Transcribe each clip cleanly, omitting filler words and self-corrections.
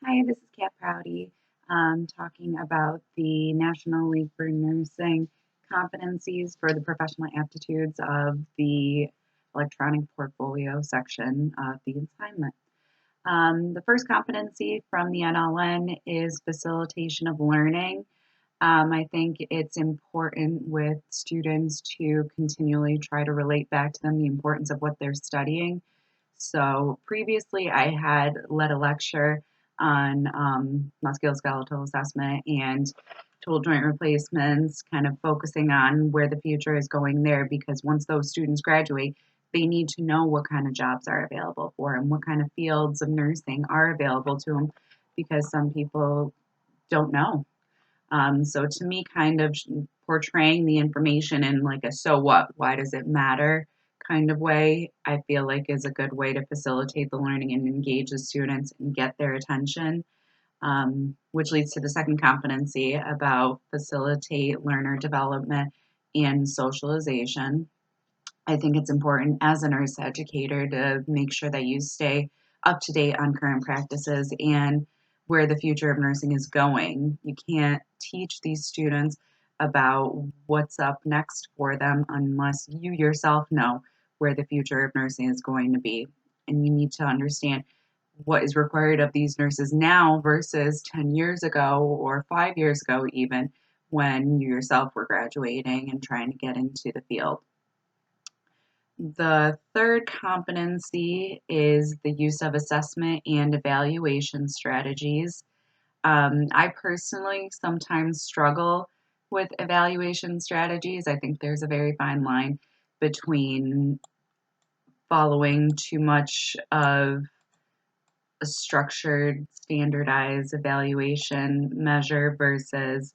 Hi, this is Kat Prouty, talking about the National League for Nursing competencies for the professional aptitudes of the electronic portfolio section of the assignment. The first competency from the NLN is facilitation of learning. I think it's important with students to continually try to relate back to them the importance of what they're studying. So previously, I had led a lecture on musculoskeletal assessment and total joint replacements, kind of focusing on where the future is going there, because once those students graduate, they need to know what kind of jobs are available for them, what kind of fields of nursing are available to them, because some people don't know. So to me, kind of portraying the information in like a so what, why does it matter kind of way, I feel like is a good way to facilitate the learning and engage the students and get their attention, which leads to the second competency about facilitate learner development and socialization. I think it's important as a nurse educator to make sure that you stay up to date on current practices and where the future of nursing is going. You can't teach these students about what's up next for them unless you yourself know where the future of nursing is going to be. And you need to understand what is required of these nurses now versus 10 years ago or 5 years ago, even when you yourself were graduating and trying to get into the field. The third competency is the use of assessment and evaluation strategies. I personally sometimes struggle with evaluation strategies. I think there's a very fine line between following too much of a structured, standardized evaluation measure versus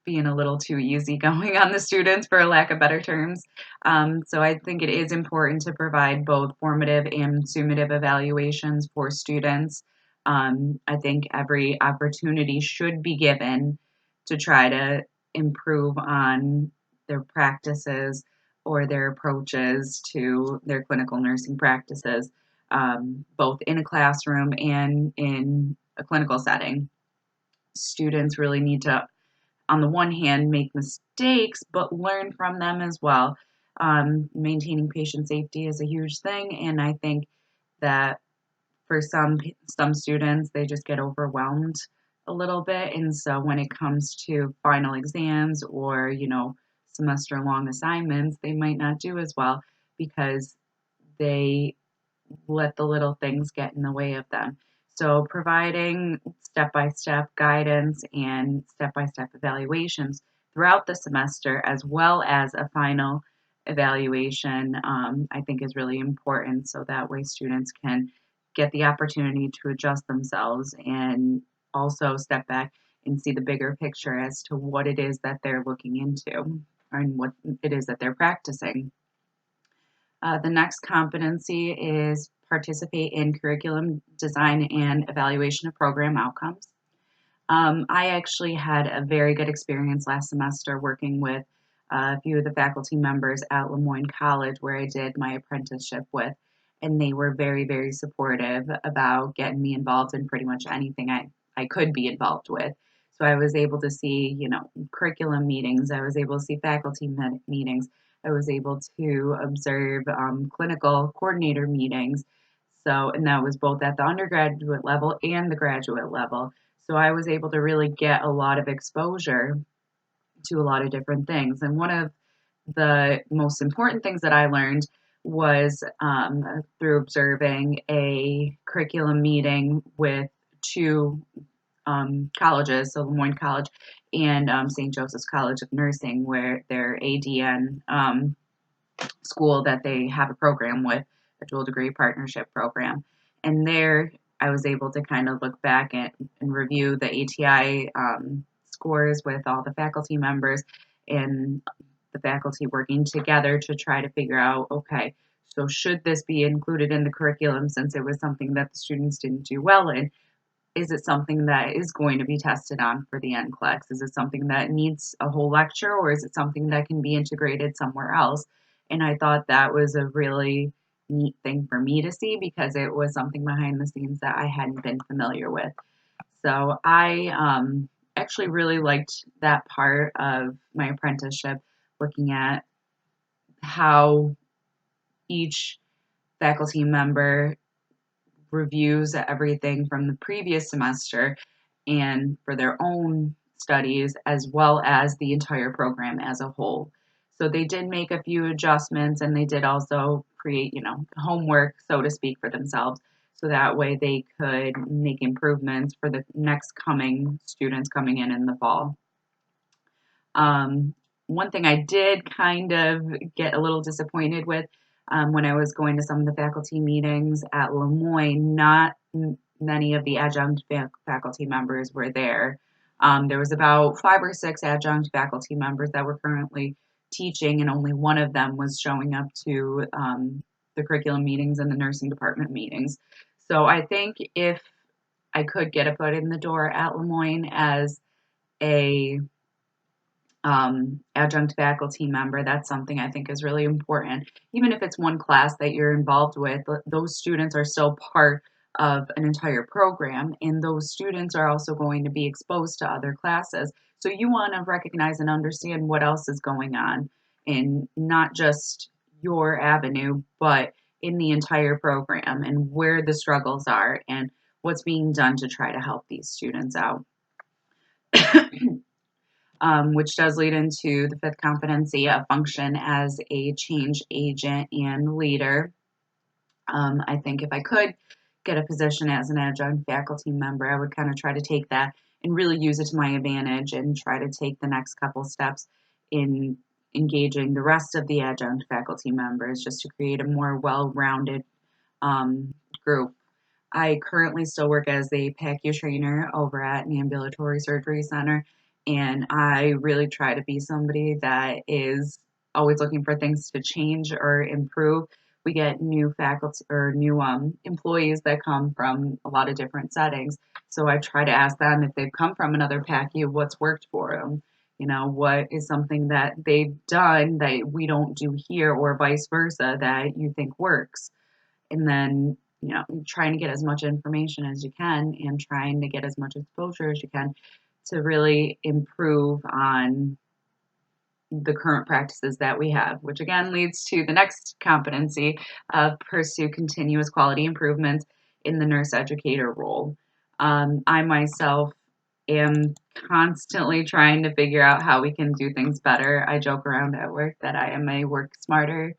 being a little too easygoing on the students, for lack of better terms. So I think it is important to provide both formative and summative evaluations for students. I think every opportunity should be given to try to improve on their practices or their approaches to their clinical nursing practices, both in a classroom and in a clinical setting. Students really need to, on the one hand, make mistakes, but learn from them as well. Maintaining patient safety is a huge thing, and I think that for some students, they just get overwhelmed a little bit, and so when it comes to final exams or semester-long assignments, they might not do as well because they let the little things get in the way of them. So providing step-by-step guidance and step-by-step evaluations throughout the semester, as well as a final evaluation, I think is really important. So that way students can get the opportunity to adjust themselves and also step back and see the bigger picture as to what it is that they're looking into and what it is that they're practicing. The next competency is participate in curriculum design and evaluation of program outcomes. I actually had a very good experience last semester working with a few of the faculty members at Lemoyne College, where I did my apprenticeship with, and they were very, very supportive about getting me involved in pretty much anything I could be involved with. So I was able to see, curriculum meetings. I was able to see faculty meetings. I was able to observe clinical coordinator meetings. So, and that was both at the undergraduate level and the graduate level. So I was able to really get a lot of exposure to a lot of different things. And one of the most important things that I learned was through observing a curriculum meeting with two colleges, so Lemoyne College and St. Joseph's College of Nursing, where their ADN school that they have a program with, a dual degree partnership program. And there I was able to kind of look back and review the ATI scores with all the faculty members and the faculty working together to try to figure out, okay, so should this be included in the curriculum since it was something that the students didn't do well in? Is it something that is going to be tested on for the NCLEX? Is it something that needs a whole lecture, or is it something that can be integrated somewhere else? And I thought that was a really neat thing for me to see because it was something behind the scenes that I hadn't been familiar with. So I actually really liked that part of my apprenticeship, looking at how each faculty member reviews everything from the previous semester and for their own studies, as well as the entire program as a whole. So they did make a few adjustments and they did also create, homework, so to speak, for themselves. So that way they could make improvements for the next coming students coming in the fall. Um, One thing I did kind of get a little disappointed with when I was going to some of the faculty meetings at Le Moyne, not many of the adjunct faculty members were there. There was about 5 or 6 adjunct faculty members that were currently teaching, and only one of them was showing up to the curriculum meetings and the nursing department meetings. So I think if I could get a foot in the door at Le Moyne as a adjunct faculty member, that's something I think is really important. Even if it's one class that you're involved with, those students are still part of an entire program, and those students are also going to be exposed to other classes. So you want to recognize and understand what else is going on in not just your avenue, but in the entire program and where the struggles are and what's being done to try to help these students out. Which does lead into the fifth competency, a function as a change agent and leader. I think if I could get a position as an adjunct faculty member, I would kind of try to take that and really use it to my advantage and try to take the next couple steps in engaging the rest of the adjunct faculty members just to create a more well-rounded group. I currently still work as a PACU trainer over at an ambulatory surgery center, and I really try to be somebody that is always looking for things to change or improve. We get new faculty or new employees that come from a lot of different settings. So I try to ask them if they've come from another PACU, what's worked for them. What is something that they've done that we don't do here, or vice versa, that you think works. And then trying to get as much information as you can and trying to get as much exposure as you can to really improve on the current practices that we have, which again leads to the next competency of pursue continuous quality improvements in the nurse educator role. I myself am constantly trying to figure out how we can do things better. I joke around at work that I am a work smarter,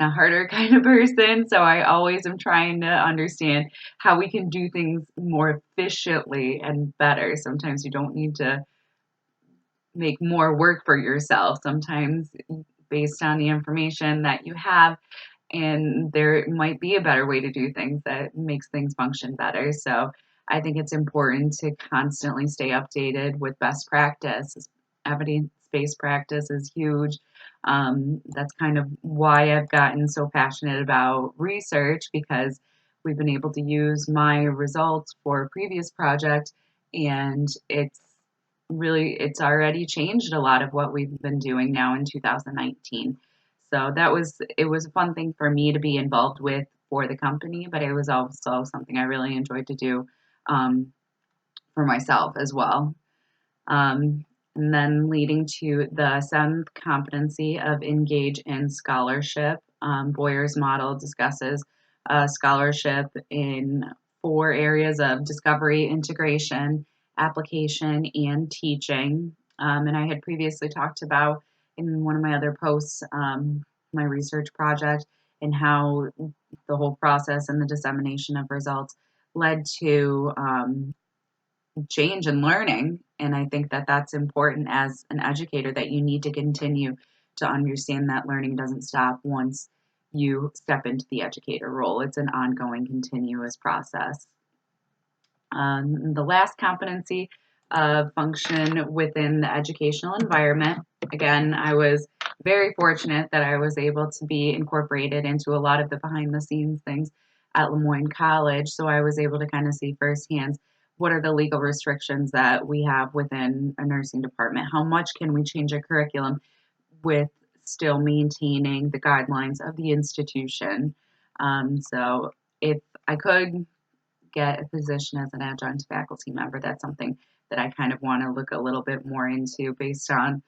not harder kind of person. So I always am trying to understand how we can do things more efficiently and better. Sometimes you don't need to make more work for yourself. Sometimes based on the information that you have, and there might be a better way to do things that makes things function better. So I think it's important to constantly stay updated with best practice. Evidence-based practice is huge. That's kind of why I've gotten so passionate about research, because we've been able to use my results for a previous project, and it's already changed a lot of what we've been doing now in 2019. So it was a fun thing for me to be involved with for the company, but it was also something I really enjoyed to do um, for myself as well. Um, and then leading to the seventh competency of engage in scholarship. Boyer's model discusses scholarship in 4 areas of discovery, integration, application, and teaching. And I had previously talked about in one of my other posts my research project and how the whole process and the dissemination of results led to change and learning. And I think that that's important as an educator, that you need to continue to understand that learning doesn't stop once you step into the educator role. It's an ongoing, continuous process. The last competency of function within the educational environment. Again, I was very fortunate that I was able to be incorporated into a lot of the behind the scenes things at Le Moyne College. So I was able to kind of see firsthand what are the legal restrictions that we have within a nursing department? How much can we change a curriculum with still maintaining the guidelines of the institution? So if I could get a position as an adjunct faculty member, that's something that I kind of want to look a little bit more into based on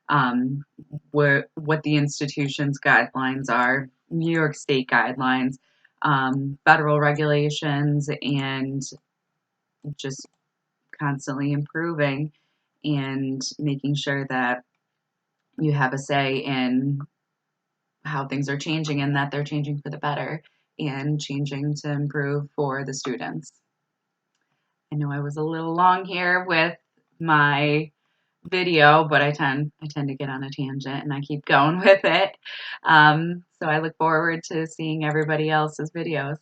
um, what the institution's guidelines are, New York State guidelines, federal regulations, and just constantly improving and making sure that you have a say in how things are changing and that they're changing for the better and changing to improve for the students. I know I was a little long here with my video, but I tend to get on a tangent and I keep going with it. So I look forward to seeing everybody else's videos.